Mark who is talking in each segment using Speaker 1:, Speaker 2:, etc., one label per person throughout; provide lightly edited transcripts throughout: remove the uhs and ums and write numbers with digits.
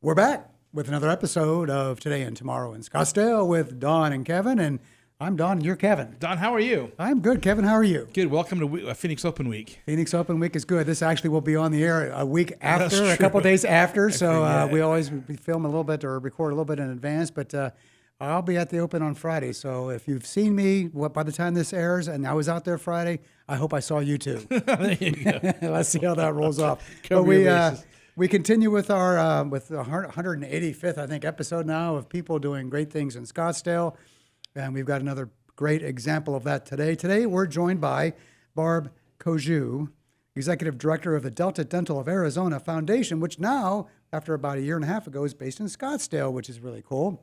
Speaker 1: We're back with another episode of Today and Tomorrow in Scottsdale with Don and Kevin. And I'm Don and you're Kevin.
Speaker 2: Don, how are you?
Speaker 1: I'm good. Kevin, how are you?
Speaker 2: Good. Welcome to Phoenix Open Week.
Speaker 1: Phoenix Open Week is good. This actually will be on the air a week after,
Speaker 2: That's
Speaker 1: a couple
Speaker 2: true.
Speaker 1: days after. So we always film a little bit or record a little bit in advance. But I'll be at the Open on Friday. So if you've seen me by the time this airs and I was out there Friday, I hope I saw you too.
Speaker 2: There you go.
Speaker 1: Let's see how that rolls off.
Speaker 2: Cover your bases.
Speaker 1: We continue with our with the 185th, I think, episode now of people doing great things in Scottsdale, and we've got another great example of that today. Today, we're joined by Barb Kozuh, Executive Director of the Delta Dental of Arizona Foundation, which now, after about a year and a half ago, is based in Scottsdale, which is really cool.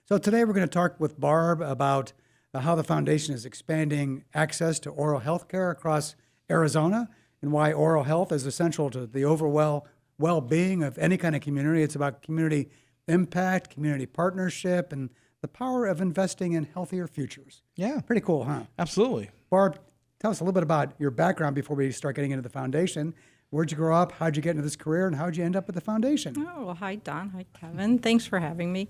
Speaker 1: So today, we're going to talk with Barb about how the foundation is expanding access to oral health care across Arizona and why oral health is essential to the overall well-being of any kind of community. It's about community impact, community partnership, and the power of investing in healthier futures.
Speaker 2: Yeah.
Speaker 1: Pretty cool, huh?
Speaker 2: Absolutely.
Speaker 1: Barb, tell us a little bit about your background before we start getting into the foundation. Where'd you grow up? How'd you get into this career? And how'd you end up at the foundation?
Speaker 3: Oh, well, hi, Don. Hi, Kevin. Thanks for having me.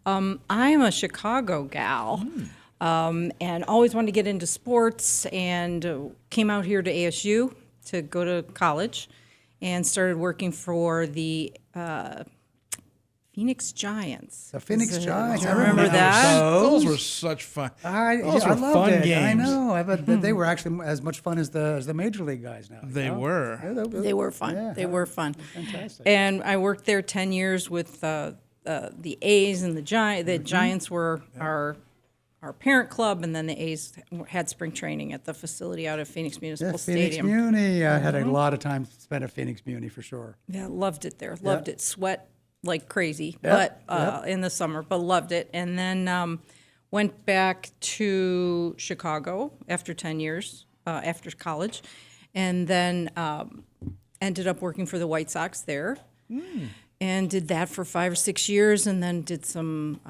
Speaker 3: I'm a Chicago gal and always wanted to get into sports and came out here to ASU to go to college and started working for the Phoenix Giants.
Speaker 1: The Phoenix Giants.
Speaker 3: Do you remember that?
Speaker 2: Those were such fun.
Speaker 1: I
Speaker 2: Those were
Speaker 1: loved
Speaker 2: fun
Speaker 1: it.
Speaker 2: games.
Speaker 1: I know. But they were actually as much fun as the major league guys now.
Speaker 2: They were.
Speaker 1: Yeah,
Speaker 3: They were fun.
Speaker 1: Yeah,
Speaker 3: They were fun.
Speaker 1: fantastic.
Speaker 3: And I worked there 10 years with the A's and the Giants. The Giants were our parent club, and then the A's had spring training at the facility out at Phoenix Municipal
Speaker 1: Yeah, Phoenix
Speaker 3: Stadium.
Speaker 1: Muni. I had a lot of time spent at Phoenix Muni for sure.
Speaker 3: Yeah, loved it there. Loved it. Sweat like crazy,
Speaker 1: Yep,
Speaker 3: but in the summer, but loved it. And then went back to Chicago after 10 years after college, and then ended up working for the White Sox there, and did that for 5 or 6 years, and then did some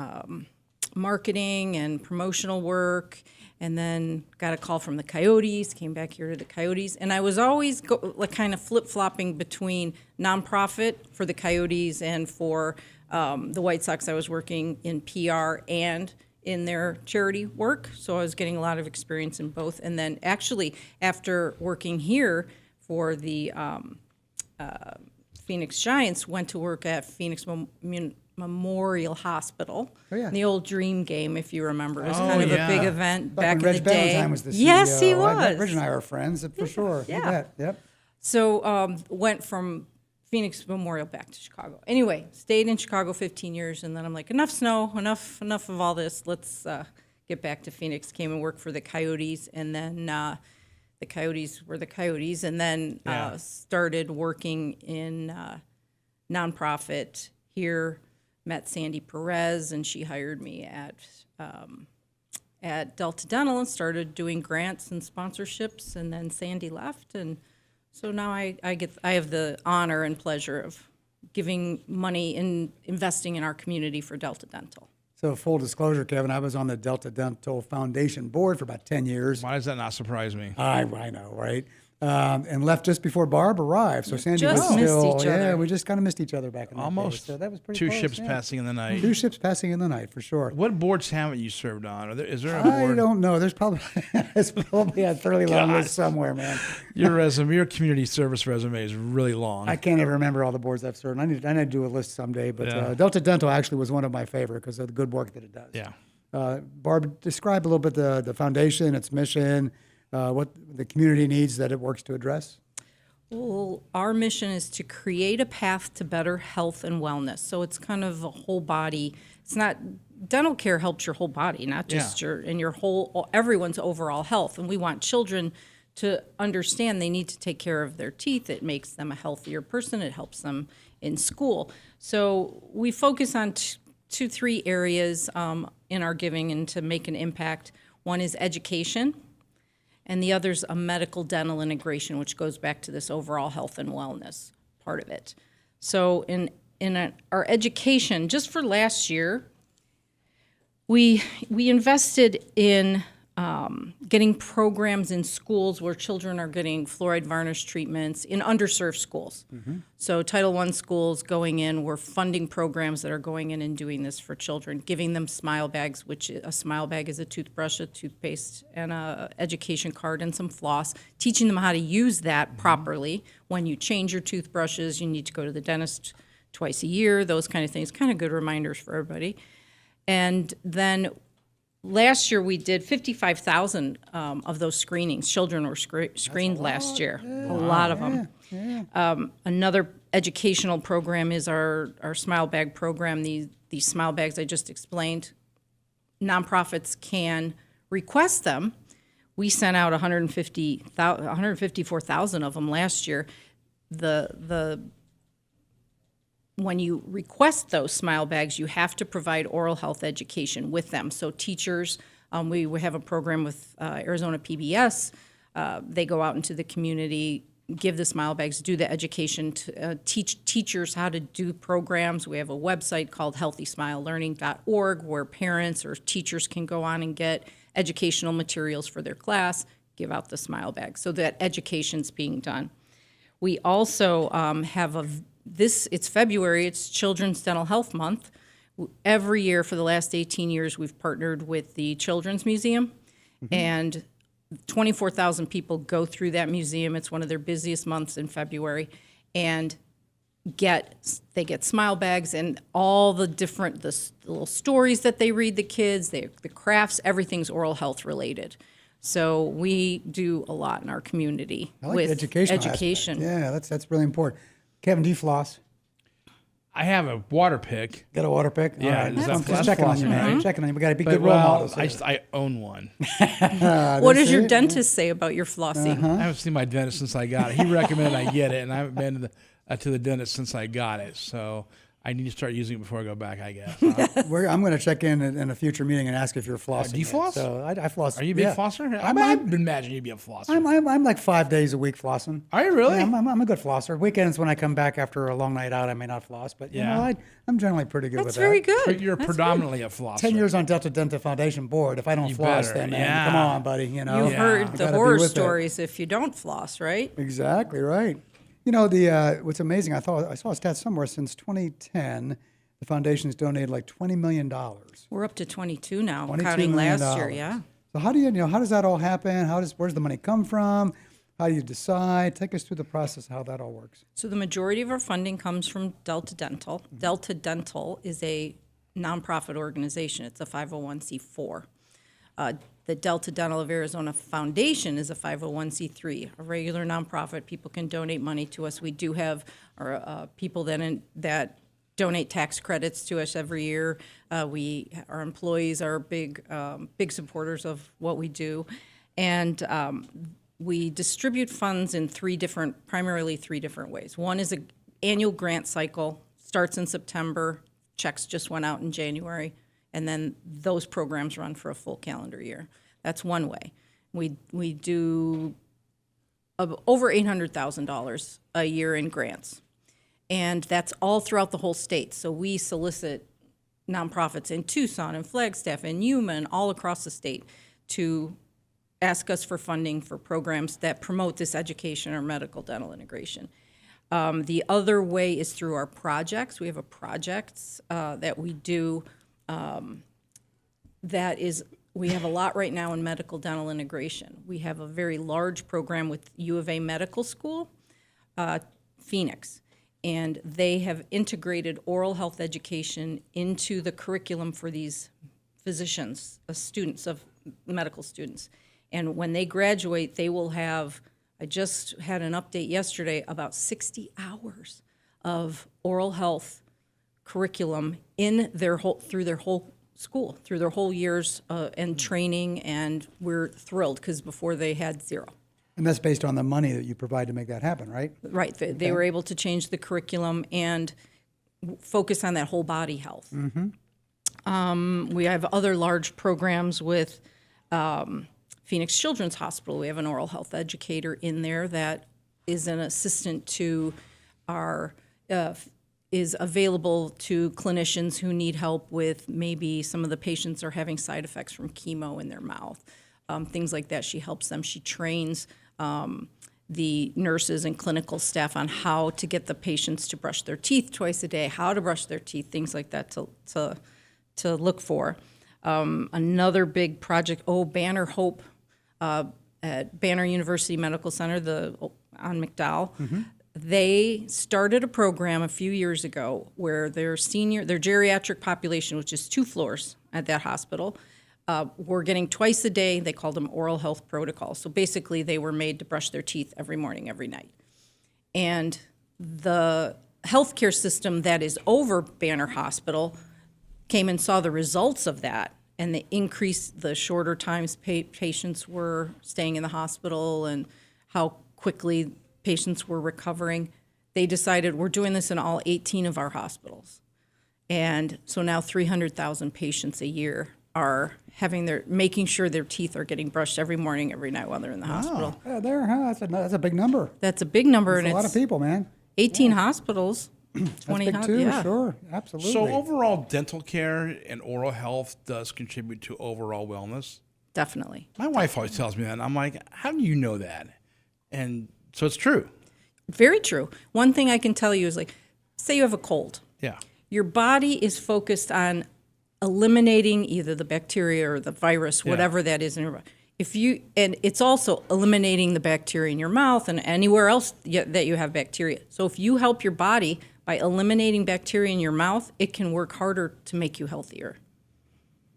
Speaker 3: marketing and promotional work, and then got a call from the Coyotes, came back here to the Coyotes, and I was always kind of flip-flopping between nonprofit for the Coyotes and for the White Sox. I was working in PR and in their charity work, so I was getting a lot of experience in both. And then actually, after working here for the Phoenix Giants, went to work at Phoenix Memorial Hospital.
Speaker 1: Oh, yeah.
Speaker 3: The old Dream Game, if you remember. It was
Speaker 2: Oh,
Speaker 3: kind of
Speaker 2: yeah.
Speaker 3: a big event
Speaker 1: Back
Speaker 3: back
Speaker 1: when
Speaker 3: in
Speaker 1: Reg
Speaker 3: the day.
Speaker 1: Ballantyne was the CEO.
Speaker 3: Yes, he was.
Speaker 1: Reg and I are friends, for sure. You
Speaker 3: Yeah.
Speaker 1: bet. Yep.
Speaker 3: So went from Phoenix Memorial back to Chicago. Anyway, stayed in Chicago 15 years, and then I'm like, enough snow, enough of all this. Let's get back to Phoenix. Came and worked for the Coyotes, and then the Coyotes were the Coyotes, and then started working in nonprofit here. Met Sandy Perez, and she hired me at Delta Dental and started doing grants and sponsorships. And then Sandy left, and so now I have the honor and pleasure of giving money and investing in our community for Delta Dental.
Speaker 1: So full disclosure, Kevin, I was on the Delta Dental Foundation board for about 10 years.
Speaker 2: Why does that not surprise me?
Speaker 1: I know, right? And left just before Barb arrived. So Sandy
Speaker 3: just
Speaker 1: was
Speaker 3: missed
Speaker 1: still,
Speaker 3: each
Speaker 1: yeah,
Speaker 3: other.
Speaker 1: we just kind of missed each other back in that
Speaker 2: Almost.
Speaker 1: day. So that was pretty
Speaker 2: Two
Speaker 1: close,
Speaker 2: ships
Speaker 1: yeah.
Speaker 2: passing in the night.
Speaker 1: Two ships passing in the night, for sure.
Speaker 2: What boards haven't you served on? Is there a
Speaker 1: I
Speaker 2: board?
Speaker 1: don't know. There's probably it's probably a fairly long list somewhere, man.
Speaker 2: Your community service resume is really long.
Speaker 1: I can't even remember all the boards I've served. I need to do a list someday. But
Speaker 2: Yeah.
Speaker 1: Delta Dental actually was one of my favorite because of the good work that it does.
Speaker 2: Yeah.
Speaker 1: Barb, describe a little bit the foundation, its mission, what the community needs that it works to address.
Speaker 3: Well, our mission is to create a path to better health and wellness. So it's kind of a whole body. It's not dental care helps your whole body, not just everyone's overall health. And we want children to understand they need to take care of their teeth. It makes them a healthier person. It helps them in school. So we focus on 3 areas in our giving and to make an impact. One is education, and the other's a medical dental integration, which goes back to this overall health and wellness part of it. So in our education, just for last year, we invested in getting programs in schools where children are getting fluoride varnish treatments in underserved schools. So Title I schools going in, we're funding programs that are going in and doing this for children, giving them smile bags, which a smile bag is a toothbrush, a toothpaste, and a education card and some floss, teaching them how to use that properly. When you change your toothbrushes, you need to go to the dentist twice a year, those kind of things, kind of good reminders for everybody. And then last year, we did 55,000 of those screenings. Children were screened last year, a lot of them. Another educational program is our Smile Bag program. These Smile Bags I just explained, nonprofits can request them. We sent out 154,000 of them last year. When you request those smile bags, you have to provide oral health education with them. So teachers, we have a program with Arizona PBS. They go out into the community, give the smile bags, do the education, to teach teachers how to do programs. We have a website called healthysmilelearning.org where parents or teachers can go on and get educational materials for their class, give out the smile bags. So that education's being done. We also have it's February, it's Children's Dental Health Month. Every year for the last 18 years, we've partnered with the Children's Museum, and 24,000 people go through that museum. It's one of their busiest months in February, and they get smile bags and all the little stories that they read the kids, the crafts, everything's oral health related. So we do a lot in our community with education.
Speaker 1: Yeah, that's really important. Kevin, do you floss?
Speaker 2: I have a water pick.
Speaker 1: Got a water pick?
Speaker 2: Yeah,
Speaker 1: All right.
Speaker 2: is that
Speaker 1: I'm just
Speaker 2: that's
Speaker 1: checking on you,
Speaker 2: flossing,
Speaker 1: man.
Speaker 2: right?
Speaker 1: Checking on you. We got to be
Speaker 2: But,
Speaker 1: good role
Speaker 2: well,
Speaker 1: models here.
Speaker 2: I own one.
Speaker 3: What does your dentist say about your flossing?
Speaker 2: I haven't seen my dentist since I got it. He recommended I get it, and I haven't been to the dentist since I got it. So I need to start using it before I go back, I guess.
Speaker 1: I'm going to check in a future meeting and ask if you're flossing.
Speaker 2: Do you
Speaker 1: yet.
Speaker 2: floss?
Speaker 1: So I floss.
Speaker 2: Are you a big flosser? I imagine you'd be a flosser.
Speaker 1: I'm like 5 days a week flossing.
Speaker 2: Are you really?
Speaker 1: Yeah, I'm a good flosser. Weekends when I come back after a long night out, I may not floss, but you know, I'm generally pretty good with that.
Speaker 3: That's very good.
Speaker 2: But you're predominantly a flosser.
Speaker 1: 10 years on Delta Dental Foundation board. If I don't floss,
Speaker 2: better.
Speaker 1: then man,
Speaker 2: Yeah.
Speaker 1: come on, buddy. You know,
Speaker 3: You've heard
Speaker 1: You
Speaker 3: the
Speaker 1: gotta be
Speaker 3: horror
Speaker 1: with it.
Speaker 3: stories if you don't floss, right?
Speaker 1: Exactly right. You know, what's amazing, I saw a stat somewhere since 2010, the foundation's donated like $20 million.
Speaker 3: We're up to 22 now,
Speaker 1: $22
Speaker 3: counting
Speaker 1: million.
Speaker 3: last year, yeah.
Speaker 1: So how does that all happen? Where's the money come from? How do you decide? Take us through the process of how that all works.
Speaker 3: So the majority of our funding comes from Delta Dental. Delta Dental is a nonprofit organization. It's a 501c4. The Delta Dental of Arizona Foundation is a 501c3, a regular nonprofit. People can donate money to us. We do have our people that donate tax credits to us every year. Our employees are big supporters of what we do, and we distribute funds in primarily three different ways. One is an annual grant cycle, starts in September, checks just went out in January, and then those programs run for a full calendar year. That's one way. We do over $800,000 a year in grants. And that's all throughout the whole state. So we solicit nonprofits in Tucson and Flagstaff and Yuma and all across the state to ask us for funding for programs that promote this education or medical dental integration. The other way is through our projects. We have a projects that we do we have a lot right now in medical dental integration. We have a very large program with U of A Medical School, Phoenix. And they have integrated oral health education into the curriculum for these physicians, medical students. And when they graduate, they will have, I just had an update yesterday, about 60 hours of oral health curriculum through their whole school, through their whole years and training, and we're thrilled because before they had zero.
Speaker 1: And that's based on the money that you provide to make that happen, right?
Speaker 3: Right. They were able to change the curriculum and focus on that whole body health. Mm-hmm. We have other large programs with Phoenix Children's Hospital. We have an oral health educator in there that is an assistant to is available to clinicians who need help with maybe some of the patients are having side effects from chemo in their mouth. things like that. She helps them. She trains the nurses and clinical staff on how to get the patients to brush their teeth twice a day, how to brush their teeth, things like that to look for. Another big project, Banner Hope at Banner University Medical Center on McDowell. They started a program a few years ago where their geriatric population, which is 2 floors at that hospital, were getting twice a day. They called them oral health protocols. So basically, they were made to brush their teeth every morning, every night. And the healthcare system that is over Banner Hospital came and saw the results of that, and they increased the shorter times patients were staying in the hospital and how quickly patients were recovering. They decided we're doing this in all 18 of our hospitals. And so now 300,000 patients a year are making sure their teeth are getting brushed every morning, every night while they're in the hospital.
Speaker 1: Yeah, that's a big number.
Speaker 3: That's a big number.
Speaker 1: That's
Speaker 3: and
Speaker 1: a lot of people, man.
Speaker 3: 18 hospitals, 20
Speaker 1: That's big too,
Speaker 3: yeah.
Speaker 1: sure, absolutely.
Speaker 2: So overall, dental care and oral health does contribute to overall wellness.
Speaker 3: Definitely.
Speaker 2: My wife always tells me that. And I'm like, how do you know that? And so it's true.
Speaker 3: Very true. One thing I can tell you is, like, say you have a cold.
Speaker 2: Yeah.
Speaker 3: Your body is focused on eliminating either the bacteria or the virus, whatever that is in your body. And it's also eliminating the bacteria in your mouth and anywhere else that you have bacteria. So if you help your body by eliminating bacteria in your mouth, it can work harder to make you healthier.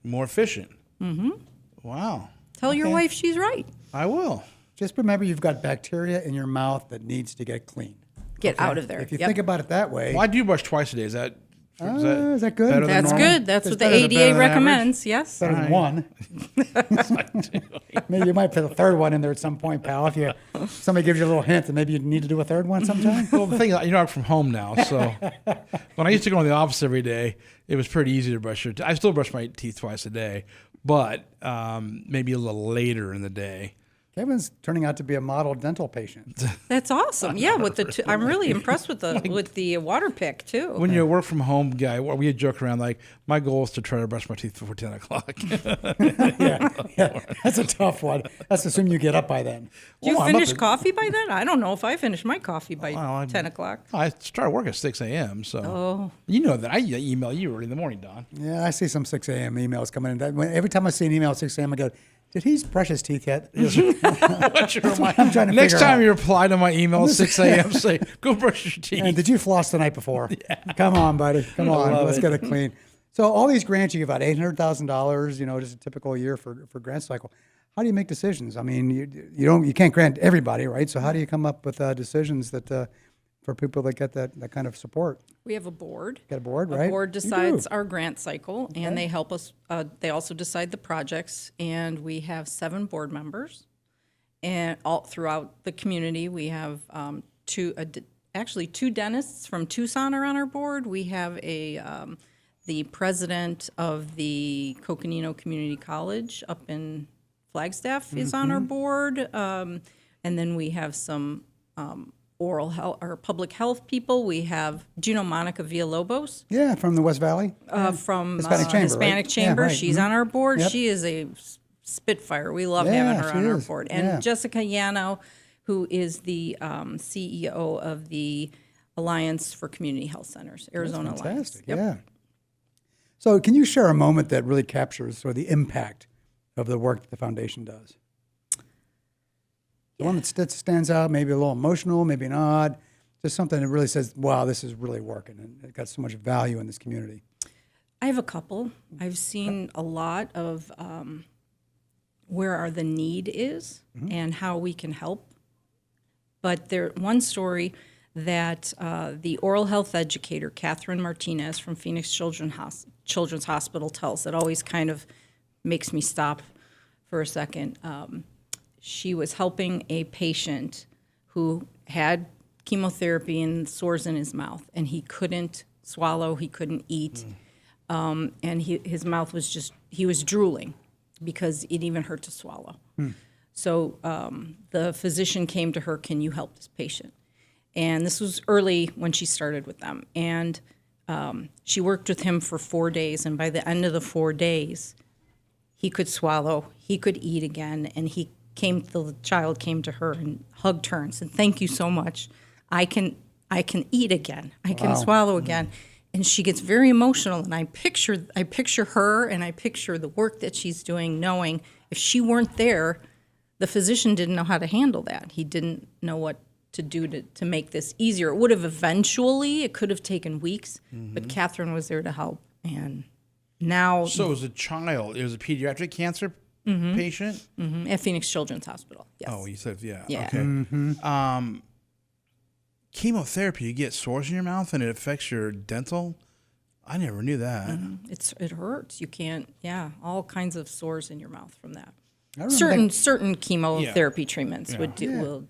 Speaker 2: More efficient. Mm-hmm. Wow.
Speaker 3: Tell your wife she's right.
Speaker 2: I will.
Speaker 1: Just remember, you've got bacteria in your mouth that needs to get cleaned.
Speaker 3: Get out of there.
Speaker 1: If you think about it that way,
Speaker 2: Well, I do brush twice a day. Is that
Speaker 1: good?
Speaker 2: better than
Speaker 3: That's
Speaker 2: normal?
Speaker 3: good. That's
Speaker 1: It's
Speaker 3: what the
Speaker 1: better than
Speaker 3: ADA recommends. Yes.
Speaker 1: better than one. Maybe you might put a third one in there at some point, pal. If somebody gives you a little hint that maybe you need to do a third one sometime.
Speaker 2: Well, the thing is, I'm from home now, so when I used to go to the office every day, it was pretty easy to brush your teeth. I still brush my teeth twice a day, but maybe a little later in the day.
Speaker 1: Kevin's turning out to be a model dental patient.
Speaker 3: That's awesome. Yeah, I'm really impressed with the water pick too.
Speaker 2: When you're a work from home guy, we joke around like, my goal is to try to brush my teeth before 10 o'clock.
Speaker 1: yeah, that's a tough one. Let's assume you get up by then.
Speaker 3: Do you
Speaker 2: I'm
Speaker 3: finish
Speaker 2: up at-
Speaker 3: coffee by then? I don't know if I finish my coffee by 10 o'clock.
Speaker 2: I start work at 6 a.m., so
Speaker 3: Oh.
Speaker 2: you know that. I email you early in the morning, Don.
Speaker 1: Yeah, I see some 6 a.m. emails coming in. Every time I see an email at 6 a.m., I go, did he brush his teeth yet? I'm trying to
Speaker 2: Next
Speaker 1: figure
Speaker 2: time
Speaker 1: out.
Speaker 2: you reply to my email at 6 a.m., say, go brush your teeth.
Speaker 1: And did you floss the night before? Come on, buddy. Come on.
Speaker 2: love
Speaker 1: Let's
Speaker 2: it.
Speaker 1: get it clean. So all these grants, you give out $800,000, just a typical year for grant cycle. How do you make decisions? I mean, you can't grant everybody, right? So how do you come up with decisions that for people that get that kind of support?
Speaker 3: We have a board.
Speaker 1: Got a board,
Speaker 3: A
Speaker 1: right?
Speaker 3: board
Speaker 1: You do.
Speaker 3: decides our grant cycle, and they help us. They also decide the projects, and we have 7 board members, and all throughout the community, we have two dentists from Tucson are on our board. We have the president of the Coconino Community College up in Flagstaff is on our board, and then we have some oral health or public health people. We have, do you know Monica Villalobos?
Speaker 1: Yeah, from the West Valley.
Speaker 3: From
Speaker 1: Hispanic Chamber,
Speaker 3: Hispanic
Speaker 1: right?
Speaker 3: Chamber.
Speaker 1: Yeah, right.
Speaker 3: She's on our board.
Speaker 1: Yep.
Speaker 3: She is a spitfire. We love
Speaker 1: Yeah,
Speaker 3: having her
Speaker 1: she
Speaker 3: on our
Speaker 1: is.
Speaker 3: board. And
Speaker 1: Yeah.
Speaker 3: Jessica Yano, who is the CEO of the Alliance for Community Health Centers, Arizona Alliance.
Speaker 1: Fantastic,
Speaker 3: Yep.
Speaker 1: yeah. So can you share a moment that really captures sort of the impact of the work that the foundation does? The one that stands out, maybe a little emotional, maybe not, just something that really says, wow, this is really working and it got so much value in this community.
Speaker 3: I have a couple. I've seen a lot of where the need is and how we can help. But one story that the oral health educator, Catherine Martinez from Phoenix Children's Hospital tells that always kind of makes me stop for a second. She was helping a patient who had chemotherapy and sores in his mouth, and he couldn't swallow, he couldn't eat, and his mouth was he was drooling because it even hurt to swallow. So the physician came to her, can you help this patient? And this was early when she started with them. And she worked with him for 4 days, and by the end of the 4 days, he could swallow, he could eat again, and the child came to her and hugged her and said, "Thank you so much. I can eat again. I can swallow again." And she gets very emotional, and I picture her, and I picture the work that she's doing, knowing if she weren't there, the physician didn't know how to handle that. He didn't know what to do to make this easier. It would have it could have taken weeks, but Catherine was there to help. And now...
Speaker 2: So it was a pediatric cancer patient?
Speaker 3: At Phoenix Children's Hospital, yes.
Speaker 2: Oh, you said, yeah.
Speaker 3: Yeah.
Speaker 2: Okay. Chemotherapy, you get sores in your mouth and it affects your dental? I never knew that.
Speaker 3: It hurts. You can't, all kinds of sores in your mouth from that.
Speaker 1: I remember
Speaker 3: Certain chemotherapy treatments will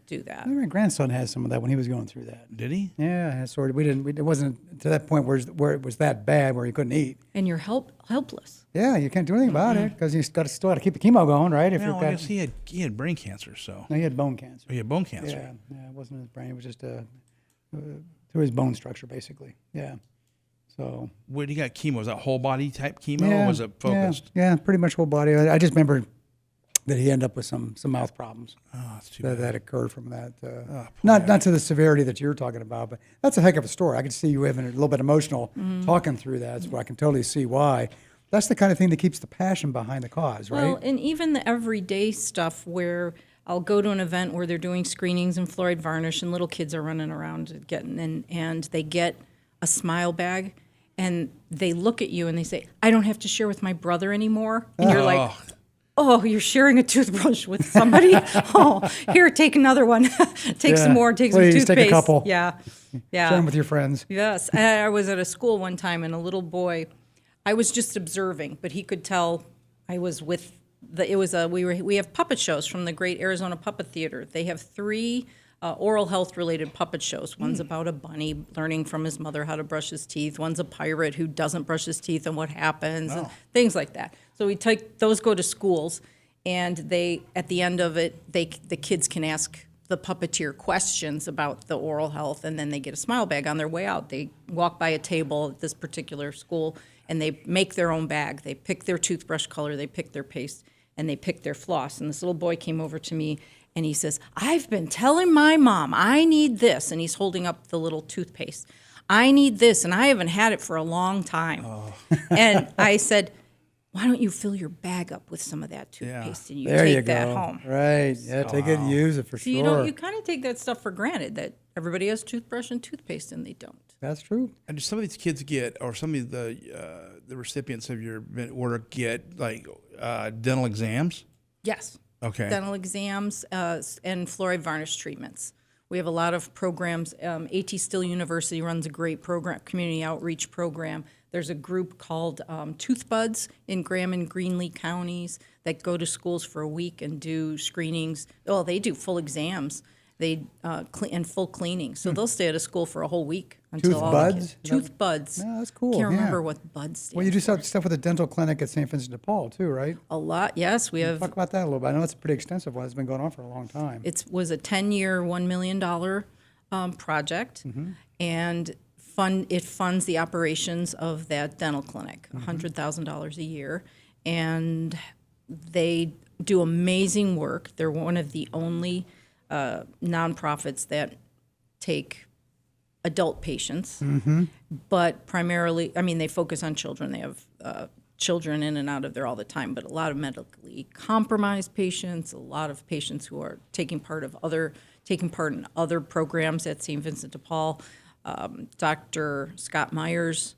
Speaker 3: do that.
Speaker 1: my grandson has some of that when he was going through that.
Speaker 2: Did he?
Speaker 1: Yeah, sort of. It wasn't to that point where it was that bad where he couldn't eat.
Speaker 3: And you're helpless.
Speaker 1: Yeah, you can't do anything about it because you still got to keep the chemo going, right? If
Speaker 2: No, I guess he had brain cancer, so.
Speaker 1: No, he had bone cancer.
Speaker 2: Oh, he had bone cancer.
Speaker 1: Yeah, it wasn't his brain. It was just through his bone structure, basically. Yeah. So.
Speaker 2: Where he got chemo? Was that whole body type chemo,
Speaker 1: Yeah,
Speaker 2: or was it focused?
Speaker 1: Yeah, pretty much whole body. I just remember that he ended up with some mouth problems
Speaker 2: Oh, that's too bad.
Speaker 1: that occurred from that.
Speaker 2: poor
Speaker 1: Not to the severity that you're talking about, but that's a heck of a story. I can see you having a little bit emotional talking through that. So I can totally see why. That's the kind of thing that keeps the passion behind the cause, right?
Speaker 3: Well, and even the everyday stuff where I'll go to an event where they're doing screenings in fluoride varnish and little kids are running around getting in, and they get a smile bag and they look at you and they say, "I don't have to share with my brother anymore." And you're like, "Oh, you're sharing a toothbrush with somebody? Oh, here, take another one. Take some more. Take
Speaker 1: Please,
Speaker 3: some toothpaste."
Speaker 1: take a couple.
Speaker 3: Yeah.
Speaker 1: Share them with your friends.
Speaker 3: Yes. I was at a school one time, and a little boy, I was just observing, but he could tell I was with we have puppet shows from the Great Arizona Puppet Theater. They have 3 oral health related puppet shows. One's about a bunny learning from his mother how to brush his teeth. One's a pirate who doesn't brush his teeth and what happens, and things like that. So we take those, go to schools, and they, at the end of it, the kids can ask the puppeteer questions about the oral health, and then they get a smile bag on their way out. They walk by a table at this particular school, and they make their own bag. They pick their toothbrush color, they pick their paste, and they pick their floss. And this little boy came over to me, and he says, "I've been telling my mom I need this," and he's holding up the little toothpaste. "I need this, and I haven't had it for a long time." And I said, "Why don't you fill your bag up with some of that toothpaste and you
Speaker 1: There
Speaker 3: take
Speaker 1: you
Speaker 3: that
Speaker 1: go.
Speaker 3: home?"
Speaker 1: Right. Yeah, take it and use it for
Speaker 3: So
Speaker 1: sure.
Speaker 3: you kind of take that stuff for granted that everybody has toothbrush and toothpaste and they don't.
Speaker 1: That's true.
Speaker 2: And do some of these kids get, or some of the recipients of your order get, like dental exams?
Speaker 3: Yes.
Speaker 2: Okay.
Speaker 3: Dental exams and fluoride varnish treatments. We have a lot of programs. A.T. Still University runs a great program, community outreach program. There's a group called Tooth Buds in Graham and Greenlee counties that go to schools for a week and do screenings. Well, they do full exams. They and full cleaning. So they'll stay at a school for a whole week until
Speaker 1: Tooth
Speaker 3: all
Speaker 1: Buds?
Speaker 3: the kids. Tooth Buds.
Speaker 1: Yeah, that's cool,
Speaker 3: Can't
Speaker 1: yeah.
Speaker 3: remember what buds stand
Speaker 1: Well, you do
Speaker 3: for.
Speaker 1: stuff with the dental clinic at St. Vincent de Paul, too, right?
Speaker 3: A lot. Yes, we have.
Speaker 1: Talk about that a little bit. I know it's a pretty extensive one. It's been going on for a long time.
Speaker 3: It was a 10-year, $1 million project, and it funds the operations of that dental clinic, $100,000 a year, and they do amazing work. They're one of the only nonprofits that take adult patients, but primarily, I mean, they focus on children. They have children in and out of there all the time, but a lot of medically compromised patients, a lot of patients who are taking part in other programs at St. Vincent de Paul. Dr. Scott Myers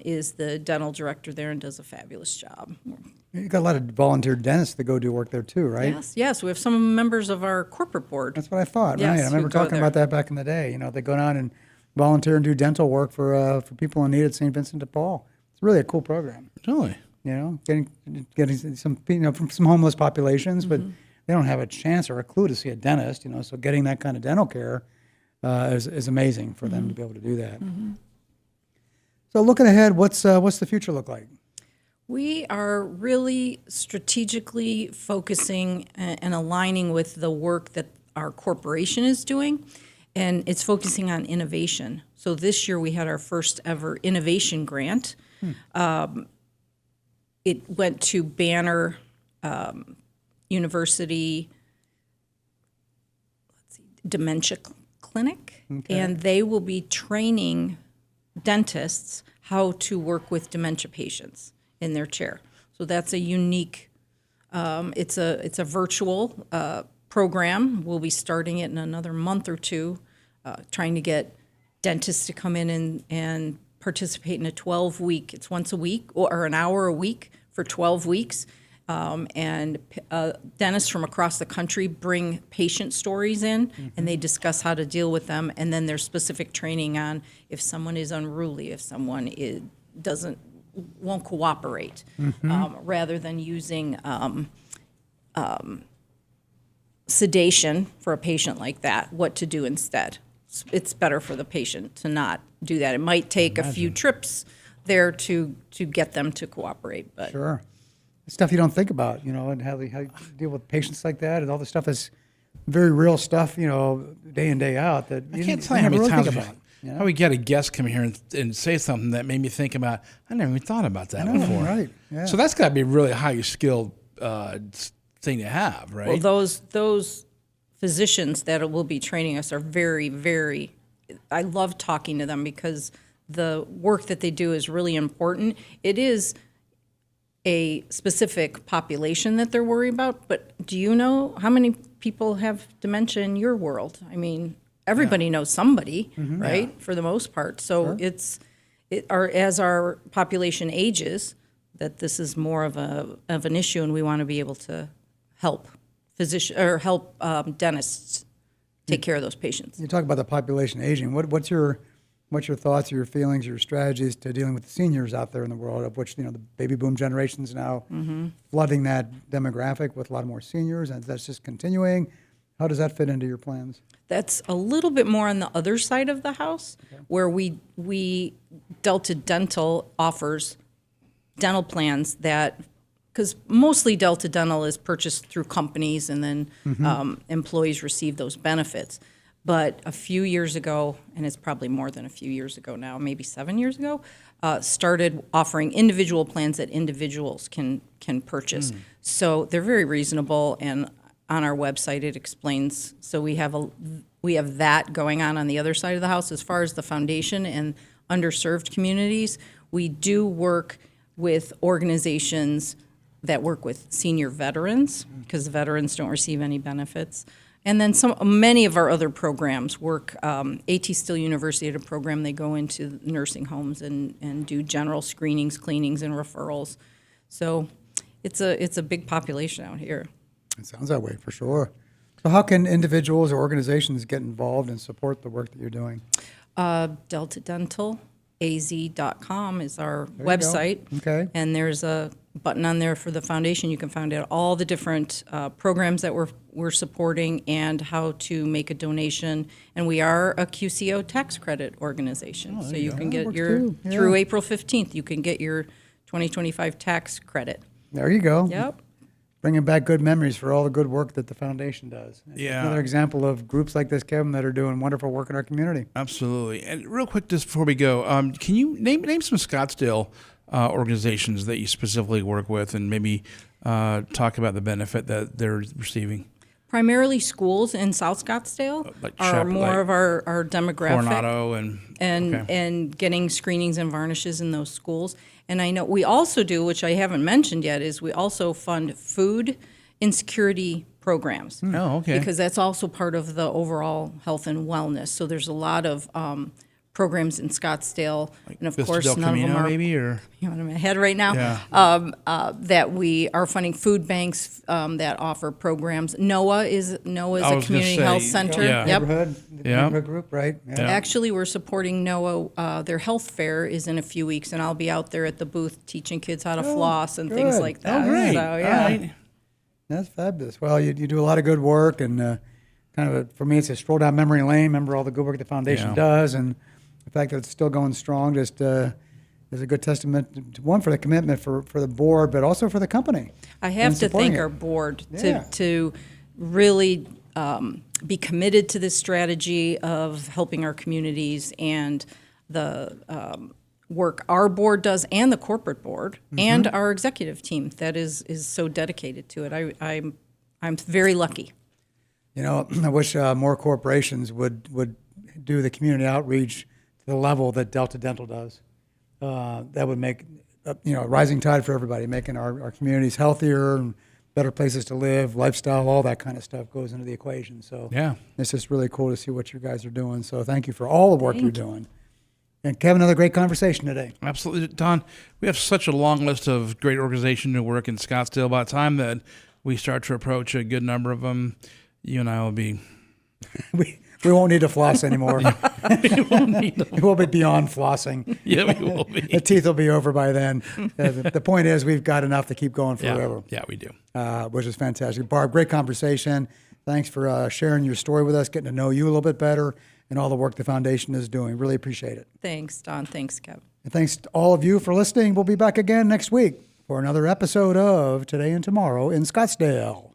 Speaker 3: is the dental director there and does a fabulous job.
Speaker 1: You've got a lot of volunteer dentists that go do work there, too, right?
Speaker 3: Yes, we have some members of our corporate board.
Speaker 1: That's what I thought,
Speaker 3: Yes,
Speaker 1: right? I
Speaker 3: who
Speaker 1: remember
Speaker 3: go
Speaker 1: talking
Speaker 3: there.
Speaker 1: about that back in the day. You know, they go down and volunteer and do dental work for people in need at St. Vincent de Paul. It's really a cool program.
Speaker 2: Really?
Speaker 1: You know, getting some, from some homeless populations, but they don't have a chance or a clue to see a dentist, you know, so getting that kind of dental care is amazing for them to be able to do that. So looking ahead, what's the future look like?
Speaker 3: We are really strategically focusing and aligning with the work that our corporation is doing, and it's focusing on innovation. So this year we had our first ever innovation grant. it went to Banner University Dementia Clinic, and they will be training dentists how to work with dementia patients in their chair. So that's a unique. It's a virtual program. We'll be starting it in another month or two, trying to get dentists to come in and participate in a 12-week. It's once a week or an hour a week for 12 weeks. And dentists from across the country bring patient stories in, and they discuss how to deal with them. And then there's specific training on if someone is unruly, if someone won't cooperate, rather than using sedation for a patient like that, what to do instead. It's better for the patient to not do that. It might take a few trips there to get them to cooperate, but
Speaker 1: Sure. Stuff you don't think about, and how you deal with patients like that, and all the stuff that's very real stuff, day in, day out that
Speaker 2: I
Speaker 1: you
Speaker 2: can't
Speaker 1: didn't-
Speaker 2: tell
Speaker 1: you
Speaker 2: you how
Speaker 1: never
Speaker 2: many
Speaker 1: really
Speaker 2: times
Speaker 1: think about.
Speaker 2: how we get a guest come here and say something that made me think about, I never even thought about that before.
Speaker 1: Right. Yeah.
Speaker 2: So that's got to be a really highly skilled thing to have, right?
Speaker 3: well, those physicians that will be training us are very, very. I love talking to them because the work that they do is really important. It is a specific population that they're worried about, but do you know how many people have dementia in your world? I mean, everybody knows somebody, right? For the most part. So as our population ages, that this is more of an issue, and we want to be able to help dentists take care of those patients.
Speaker 1: You talk about the population aging. What's your thoughts, your feelings, your strategies to dealing with the seniors out there in the world, of which the baby boom generation's now flooding that demographic with a lot more seniors, and that's just continuing. How does that fit into your plans?
Speaker 3: That's a little bit more on the other side of the house, where we Delta Dental offers dental plans that, because mostly Delta Dental is purchased through companies, and then employees receive those benefits. But a few years ago, and it's probably more than a few years ago now, maybe 7 years ago, started offering individual plans that individuals can purchase. So they're very reasonable, and on our website it explains. So we have that going on the other side of the house. As far as the foundation and underserved communities, we do work with organizations that work with senior veterans, because veterans don't receive any benefits. And then many of our other programs work. A.T. Still University had a program. They go into nursing homes and do general screenings, cleanings, and referrals. So it's a big population out here.
Speaker 1: It sounds that way for sure. So how can individuals or organizations get involved and support the work that you're doing?
Speaker 3: DeltaDentalAZ.com is our
Speaker 1: There you go.
Speaker 3: website.
Speaker 1: Okay.
Speaker 3: And there's a button on there for the foundation. You can find out all the different programs that we're supporting and how to make a donation. And we are a QCO tax credit organization. So you can get
Speaker 1: works
Speaker 3: your,
Speaker 1: too. Yeah.
Speaker 3: through April 15th, you can get your 2025 tax credit.
Speaker 1: There you go.
Speaker 3: Yep.
Speaker 1: Bringing back good memories for all the good work that the foundation does. It's
Speaker 2: Yeah.
Speaker 1: Another example of groups like this, Kevin, that are doing wonderful work in our community.
Speaker 2: Absolutely. And real quick, just before we go, can you name some Scottsdale organizations that you specifically work with, and maybe talk about the benefit that they're receiving?
Speaker 3: Primarily schools in South Scottsdale
Speaker 2: Like
Speaker 3: are more of our demographic.
Speaker 2: Coronado
Speaker 3: and getting screenings and varnishes in those schools. And I know we also do, which I haven't mentioned yet, is we also fund food insecurity programs.
Speaker 2: Oh, okay.
Speaker 3: Because that's also part of the overall health and wellness. So there's a lot of programs in Scottsdale, and of
Speaker 2: Vista
Speaker 3: course
Speaker 2: del
Speaker 3: none of them
Speaker 2: Camino,
Speaker 3: are.
Speaker 2: maybe, or
Speaker 3: You know what I'm ahead right now.
Speaker 2: Yeah.
Speaker 3: That we are funding food banks that offer programs. NOAA is a
Speaker 2: was gonna
Speaker 3: community
Speaker 2: say,
Speaker 3: health center.
Speaker 2: yeah.
Speaker 3: Yep.
Speaker 1: Neighborhood group, right? Yeah.
Speaker 3: Actually, we're supporting NOAA. Their health fair is in a few weeks, and I'll be out there at the booth teaching kids how to floss and things
Speaker 1: good.
Speaker 3: like that.
Speaker 2: Oh, great.
Speaker 3: So, yeah.
Speaker 2: All right.
Speaker 1: That's fabulous. Well, you do a lot of good work, and for me, it's a stroll down memory lane. Remember all the good work the foundation
Speaker 2: Yeah.
Speaker 1: does, and the fact that it's still going strong just is a good testament, one, for the commitment for the board, but also for the company.
Speaker 3: I have
Speaker 1: and
Speaker 3: to
Speaker 1: supporting
Speaker 3: thank
Speaker 1: it.
Speaker 3: our board
Speaker 1: Yeah.
Speaker 3: to really be committed to this strategy of helping our communities, and the work our board does and the corporate board and our executive team that is so dedicated to it. I'm very lucky.
Speaker 1: You know, I wish more corporations would do the community outreach to the level that Delta Dental does. That would make, a rising tide for everybody, making our communities healthier and better places to live, lifestyle, all that kind of stuff goes into the equation. So
Speaker 2: Yeah.
Speaker 1: it's just really cool to see what you guys are doing. So thank you for all the work you're doing. And Kevin, another great conversation today.
Speaker 2: Absolutely, Don. We have such a long list of great organizations who work in Scottsdale. By the time that we start to approach a good number of them, you and I will be.
Speaker 1: We won't need to floss anymore. We'll be beyond flossing.
Speaker 2: Yeah, we will be.
Speaker 1: The teeth will be over by then. The point is, we've got enough to keep going forever.
Speaker 2: Yeah, we do.
Speaker 1: Which is fantastic. Barb, great conversation. Thanks for sharing your story with us, getting to know you a little bit better, and all the work the foundation is doing. Really appreciate it.
Speaker 3: Thanks, Don. Thanks, Kevin.
Speaker 1: And thanks to all of you for listening. We'll be back again next week for another episode of Today and Tomorrow in Scottsdale.